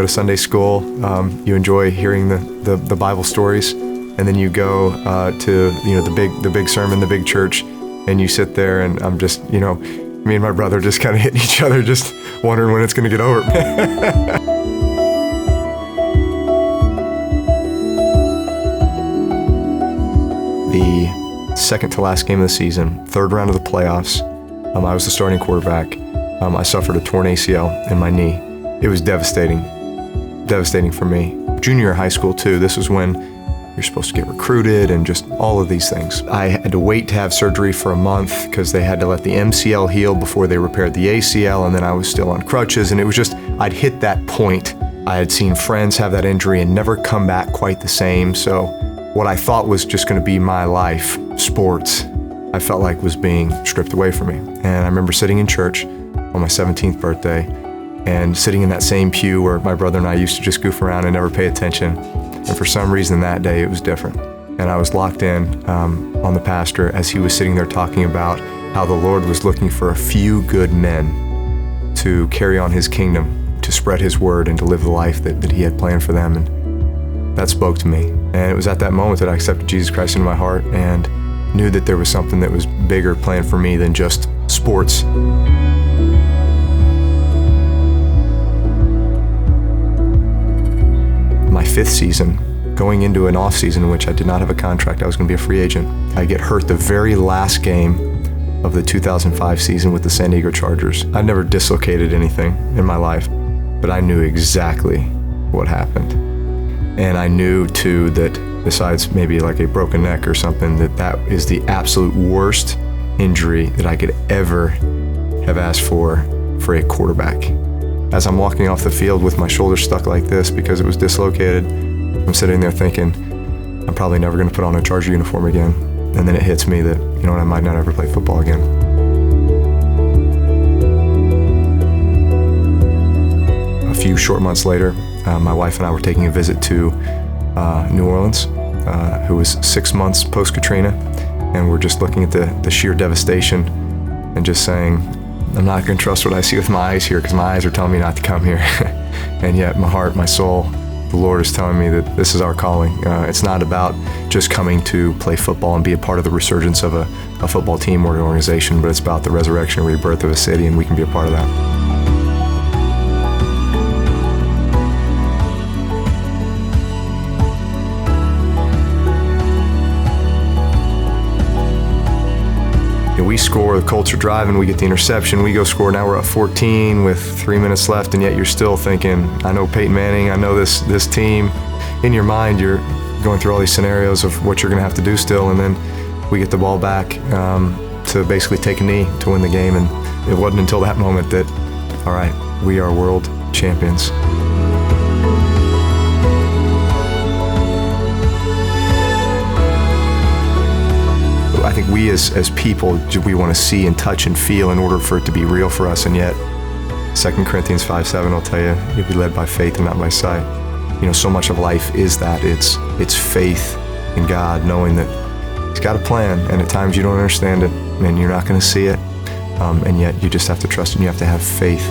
to Sunday school, you enjoy hearing the Bible stories, and then you go to the big sermon, the big church, and you sit there, and I'm just, me and my brother just kind of hitting each other, just wondering when it's going to get over. The second to last game of the season, third round of the playoffs, I was the starting quarterback. I suffered a torn ACL in my knee. It was devastating for me. Junior year of high school too, this was when you're supposed to get recruited and just all of these things. I had to wait to have surgery for a month because they had to let the MCL heal before they repaired the ACL, and then I was still on crutches, and it was just, I'd hit that point. I had seen friends have that injury and never come back quite the same, so what I thought was just gonna be my life, sports, I felt like was being stripped away from me. And I remember sitting in church on my 17th birthday and sitting in that same pew where my brother and I used to just goof around and never pay attention. And for some reason that day it was different. And I was locked in on the pastor as he was sitting there talking about how the Lord was looking for a few good men to carry on his kingdom, to spread his word and to live the life that he had planned for them. And that spoke to me. And it was at that moment that I accepted Jesus Christ into my heart and knew that there was something that was bigger planned for me than just sports. My fifth season, going into an off season in which I did not have a contract, I was going to be a free agent. I get hurt the very last game of the 2005 season with the San Diego Chargers. I never dislocated anything in my life, but I knew exactly what happened. And I knew too that besides maybe like a broken neck or something, that is the absolute worst injury that I could ever have asked for a quarterback. As I'm walking off the field with my shoulder stuck like this because it was dislocated, I'm sitting there thinking, I'm probably never going to put on a Charger uniform again. And then it hits me that, I might not ever play football again. A few short months later, my wife and I were taking a visit to New Orleans, who was 6 months post-Katrina, and we're just looking at the sheer devastation and just saying, I'm not going to trust what I see with my eyes here because my eyes are telling me not to come here. And yet my heart, my soul, the Lord is telling me that this is our calling. It's not about just coming to play football and be a part of the resurgence of a football team or an organization, but it's about the resurrection and rebirth of a city, and we can be a part of that. We score, the Colts are driving, we get the interception, we go score, now we're up 14 with 3 minutes left, and yet you're still thinking, I know Peyton Manning, I know this team. In your mind, you're going through all these scenarios of what you're gonna have to do still, and then we get the ball back to basically take a knee to win the game, and it wasn't until that moment that, all right, we are world champions. I think we as people, we want to see and touch and feel in order for it to be real for us, and yet 2 Corinthians 5:7 will tell you, you'll be led by faith and not by sight. So much of life is that. It's faith in God, knowing that He's got a plan, and at times you don't understand it, and you're not going to see it, and yet you just have to trust and you have to have faith.